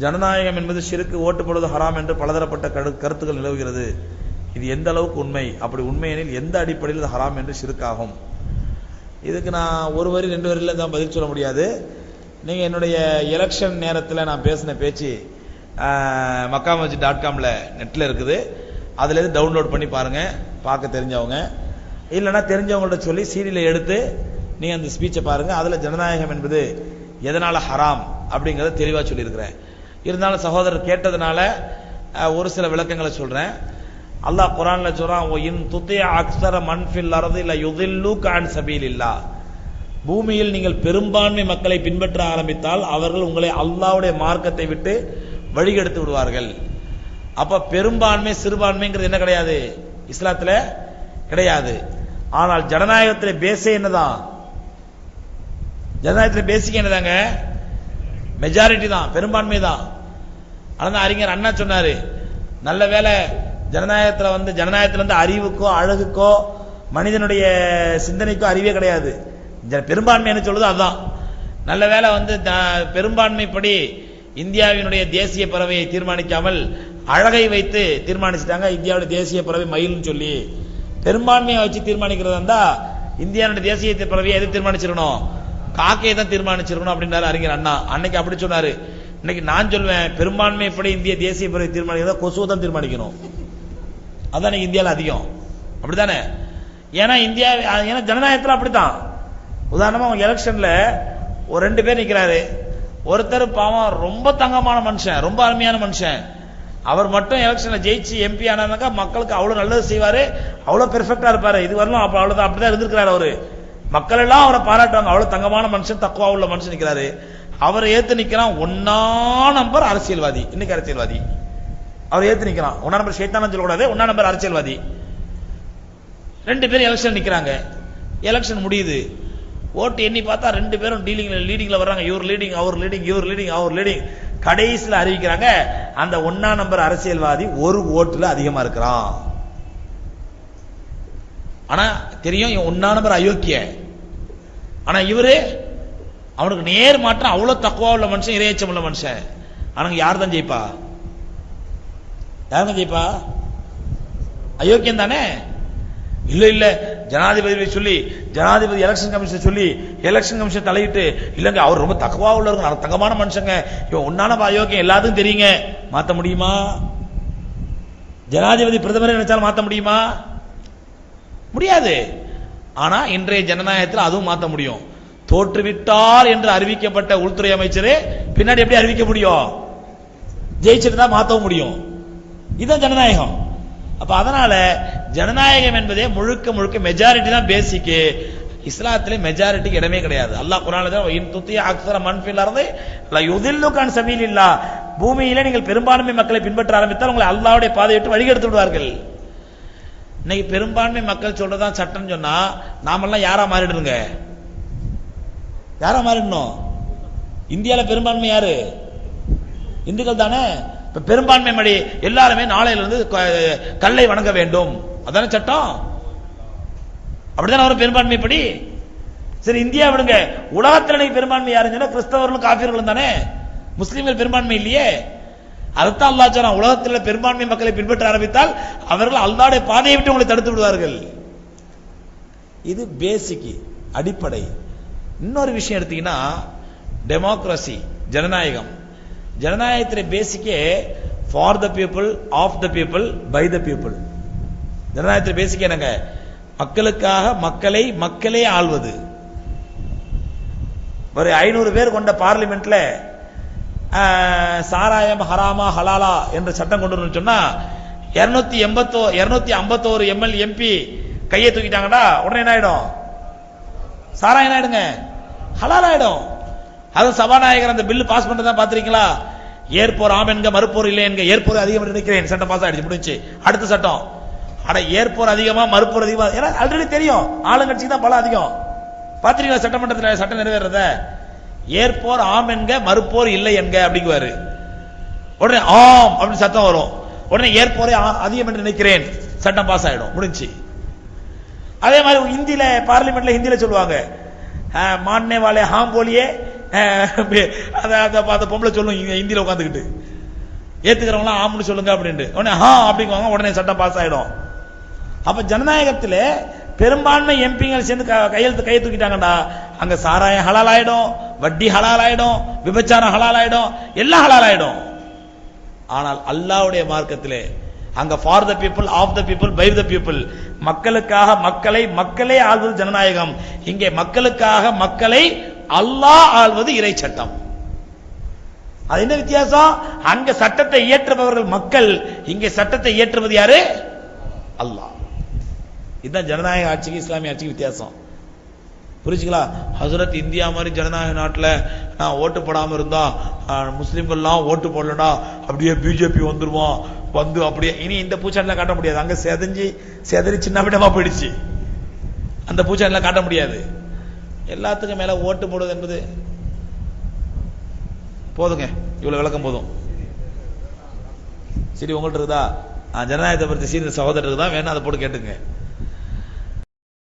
ஜனநாயகம் என்பது ஷிர்க், ஓட்டு போடுவது ஹராம் என்று பலதரப்பட்ட கருத்துக்கள் நிலவுகிறது. இது எந்த அளவுக்கு உண்மை? அப்படி உண்மையெனில் எந்த அடிப்படையில் இது ஹராம் என்று ஷிர்க் ஆகும்? இதுக்கு நான் ஒரு வரி 2 வரியில் தான் பதில் சொல்ல முடியாது. நீங்கள் என்னுடைய எலெக்ஷன் நேரத்தில் நான் பேசின பேச்சு makamaji.com நெட்டில் இருக்குது. அதுலேருந்து டவுன்லோட் பண்ணி பாருங்கள், பார்க்க தெரிஞ்சவங்க. இல்லைன்னா தெரிஞ்சவங்கள்ட்ட சொல்லி சீடியில் எடுத்து நீங்கள் அந்த ஸ்பீச்சை பாருங்கள். அதில் ஜனநாயகம் என்பது எதனால் ஹராம் அப்படிங்கிறத தெளிவாக சொல்லியிருக்கிறேன். இருந்தாலும் சகோதரர் கேட்டதுனால ஒரு சில விளக்கங்களை சொல்கிறேன். அல்லாஹ் குர்ஆன்ல சொல்றான், இன் துதிஅ அக்ஸர மன் ஃபில் அர்தி ல யுதில்லுக அன் சபீலில்லாஹ். பூமியில் நீங்கள் பெரும்பான்மை மக்களை பின்பற்ற ஆரம்பித்தால் அவர்கள் உங்களை அல்லாஹ்வுடைய மார்க்கத்தை விட்டு வழிகெடுத்து விடுவார்கள். அப்ப பெரும்பான்மை சிறுபான்மைங்கிறது என்ன கிடையாது, இஸ்லாத்துல கிடையாது. ஆனால் ஜனநாயகத்திலே பேஸே என்னதான்? ஜனநாயகத்திலே பேசிக் என்னதாங்க? மெஜாரிட்டி தான், பெரும்பான்மை தான். ஆனால் அறிஞர் அண்ணா சொன்னாரு, நல்ல வேளை ஜனநாயகத்துல அறிவுக்கோ அழகுக்கோ மனிதனுடைய சிந்தனைக்கோ அறிவே கிடையாது. பெரும்பான்மை என்ன சொல்லுது அதுதான். நல்ல வேளை பெரும்பான்மைப்படி இந்தியாவினுடைய தேசிய பறவையை தீர்மானிக்காமல் அழகை வைத்து தீர்மானிச்சுட்டாங்க. இந்தியாவுடைய தேசிய பறவை மயில்னு சொல்லி பெரும்பான்மையை வச்சு தீர்மானிக்கிறதா இருந்தா இந்தியாவுடைய தேசிய பறவையை எது தீர்மானிச்சிருக்கணும்? காக்கையை தான் தீர்மானிச்சிருக்கணும் அப்படின்றாரு அறிஞர் அண்ணா. அன்னைக்கு அப்படி சொன்னாரு. இன்னைக்கு நான் சொல்வேன், பெரும்பான்மைப்படி இந்திய தேசிய பறவை தீர்மானிக்கிறதா கொசுவை தான் தீர்மானிக்கணும். அதான் இந்தியாவில் அதிகம், அப்படித்தானே? ஏன்னா ஜனநாயகத்தில் அப்படித்தான். உதாரணமா எலெக்ஷன்ல ஒரு 2 பேர் நிக்கிறாரு. ஒருத்தர் பாவம் ரொம்ப தங்கமான மனுஷன், ரொம்ப அருமையான மனுஷன். அவர் மட்டும் எலெக்ஷன்ல ஜெயிச்சு எம்பி ஆனாக்கா மக்களுக்கு அவ்வளவு நல்லது செய்வாரு, அவ்வளவு பெர்ஃபெக்டா இருப்பாரு. இது வரலாம் அவ்வளவுதான், அப்படிதான் இருந்திருக்கிறாரு அவரு. மக்கள் எல்லாம் அவரை பாராட்டுவாங்க, அவ்வளவு தங்கமான மனுஷன், தக்குவா உள்ள மனுஷன் நிக்கிறாரு. அவரை ஏத்து நிக்கிறான் 1ஆம் நம்பர் அரசியல்வாதி. இன்னைக்கு அரசியல்வாதி அவர் ஏத்து நிக்கிறான். 1ஆம் நம்பர் ஷைத்தான்னு சொல்லக்கூடாது, 1ஆம் நம்பர் அரசியல்வாதி. 2 பேரும் எலெக்ஷன் நிக்கிறாங்க. எலெக்ஷன் முடியுது. ஓட்டு எண்ணி பார்த்தா 2 பேரும் லீடிங்ல வர்றாங்க. இவர் லீடிங், அவர் லீடிங், இவர் லீடிங், அவர் லீடிங். கடைசியில் அறிவிக்கிறாங்க, அந்த 1ஆம் நம்பர் அரசியல்வாதி 1 ஓட்டுல அதிகமா இருக்கிறான். ஆனா தெரியும் இவன் 1ஆம் நம்பர் அயோக்கிய. ஆனா இவரு அவனுக்கு நேர் மாற்றம், அவ்வளவு தக்குவா உள்ள மனுஷன், இறையச்சம் உள்ள மனுஷன். ஆனா யார் தான் ஜெயிப்பா? யாருங்க ஜெயிப்பா? அயோக்கியம் தானே? இல்ல ஜனாதிபதி சொல்லி, ஜனாதிபதி எலெக்ஷன் கமிஷன் சொல்லி, எலெக்ஷன் கமிஷன் தலையிட்டு, இல்லங்க அவர் ரொம்ப தக்குவா உள்ள தங்கமான மனுஷங்க, இவன் 1ஆன அயோக்கியம் எல்லாத்துக்கும் தெரியுங்க. மாத்த முடியுமா? ஜனாதிபதி பிரதமரை நினைச்சாலும் மாத்த முடியுமா? முடியாது. ஆனா இன்றைய ஜனநாயகத்தில் அதுவும் மாத்த முடியும். தோற்றுவிட்டார் என்று அறிவிக்கப்பட்ட உள்துறை அமைச்சரே பின்னாடி எப்படி அறிவிக்க முடியும்? ஜெயிச்சுட்டு தான் மாத்தவும் முடியும். இதுதான் ஜனநாயகம். அப்ப அதனால ஜனநாயகம் என்பதே முழுக்க முழுக்க மெஜாரிட்டி தான் பேசிக். இஸ்லாத்திலே மெஜாரிட்டிக்கு இடமே கிடையாது. அல்லாஹ் குர்ஆன்ல சபீலில்லாஹ், பூமியிலே நீங்கள் பெரும்பான்மை மக்களை பின்பற்ற ஆரம்பித்தால் உங்களை அல்லாஹ்வுடைய பாதையை விட்டு வழிகெடுத்து விடுவார்கள். இன்னைக்கு பெரும்பான்மை மக்கள் சொல்றதான் சட்டம் சொன்னா நாமெல்லாம் யாரா மாறிடுங்க? யாரா மாறிடணும்? இந்தியால பெரும்பான்மை யாரு? இந்துக்கள் தானே. இப்ப பெரும்பான்மை மடி எல்லாருமே நாளையில இருந்து கல்லை வணங்க வேண்டும், அதான சட்டம். அப்படிதான் ஒரு பெரும்பான்மை படி. சரி இந்தியா விடுங்க, உலகத்தில் பெரும்பான்மை யாருன்னு கிறிஸ்தவர்களும் காபிர்களும் தானே, முஸ்லீம்கள் பெரும்பான்மை இல்லையே. அதுதான் அல்லாஹ் சொல்றான், உலகத்தில் பெரும்பான்மை மக்களை பின்பற்ற ஆரம்பித்தால் அவர்கள் அல்லாஹ்வுடைய பாதையை விட்டு உங்களை தடுத்து விடுவார்கள். இது பேசிக், அடிப்படை. இன்னொரு விஷயம் எடுத்தீங்கன்னா டெமோக்ரஸி, ஜனநாயகம். ஜனநாயகத்தின் பேசிக்கே for the people, of the people, by the people. ஜனநாயகத்தின் பேசிக் என்னங்க? மக்களுக்காக மக்களை மக்களே ஆள்வது. ஒரு 500 பேர் கொண்ட பார்லிமெண்ட்ல சாராயம் ஹராமா ஹலாலா என்ற சட்டம் கொண்டு வரணும்னு சொன்னா 251 எம்எல் எம்பி கையை தூக்கிட்டாங்கடா, உடனே என்ன ஆயிடும்? சாராயம் என்ன ஆயிடுங்க? ஹலால் ஆயிடும். அது சபாநாயகர் அந்த பில் பாஸ் பண்றதா பாத்திருக்கீங்களா? ஏற்போர் ஆம் என்க, மறுப்போர் இல்லை என்க. ஏற்போர் அதிகம் நினைக்கிறேன், சட்டம் பாஸ் ஆயிடுச்சு, முடிஞ்சு. அடுத்த சட்டம், அட ஏற்போர் அதிகமா மறுப்போர் அதிகமா, ஏன்னா ஆல்ரெடி தெரியும் ஆளுங்கட்சிக்கு தான் பலம் அதிகம். பாத்திருக்கீங்களா சட்டமன்றத்தில் சட்டம் நிறைவேறத? ஏற்போர் ஆம் என்க, மறுப்போர் இல்லை என்க அப்படிங்குவாரு. உடனே ஆம் அப்படின்னு சத்தம் வரும். உடனே ஏற்போரை அதிகம் என்று நினைக்கிறேன், சட்டம் பாஸ் ஆயிடும், முடிஞ்சு. அதே மாதிரி ஹிந்தியில பார்லிமெண்ட்ல ஹிந்தியில சொல்லுவாங்க, மான்ने वाले हां बोलिए, அந்த பொம்பளை சொல்லும் இந்தியில உட்காந்துக்கிட்டு, ஏத்துக்கிறவங்களாம் ஆம்னு சொல்லுங்க அப்படின்ட்டு, உடனே அப்படிங்குவாங்க, உடனே சட்டம் பாஸ் ஆயிடும். அப்ப ஜனநாயகத்தில் பெரும்பான்மை எம்பிகள் சேர்ந்து கையை தூக்கிட்டாங்கடா, அங்க சாராயம் ஹலால் ஆயிடும், வட்டி ஹலால் ஆயிடும், விபச்சாரம் ஹலால் ஆயிடும், எல்லாம் ஹலால் ஆயிடும். ஆனால் அல்லாஹ்வுடைய மார்க்கத்திலே அங்க for the people, of the people, by the people, மக்களுக்காக மக்களே ஆள்வது ஜனநாயகம். இங்கே மக்களுக்காக மக்களை அல்லாஹ் ஆள்வது இறை சட்டம். அது என்ன வித்தியாசம்? அங்க சட்டத்தை இயற்றுபவர்கள் மக்கள், இங்கே சட்டத்தை இயற்றுவது யாரு? அல்லாஹ். இதுதான் ஜனநாயக ஆட்சிக்கு இஸ்லாமிய ஆட்சிக்கு வித்தியாசம். புரிஞ்சுங்களா? ஹசரத் இந்தியா மாதிரி ஜனநாயக நாட்டில் நான் ஓட்டு போடாம இருந்தா முஸ்லிம்கள்லாம் ஓட்டு போடலடா அப்படியே பிஜேபி வந்துருவோம், வந்து அப்படியே இனி இந்த பூச்சாண்டிலாம் காட்ட முடியாது. அங்க செதறி சின்ன விடமா போயிடுச்சு, அந்த பூச்சாண்டிலாம் காட்ட முடியாது. எல்லாத்துக்கும் மேல ஓட்டு போடுவது என்பது போதுங்க, இவ்வளவு விளக்கம் போதும். சரி, உங்கள்ட்ட இருக்குதா ஜனநாயகத்தை பற்றி சீர்ந்த சகோதரருக்கு தான் வேணா அதை போட்டு கேட்டுங்க.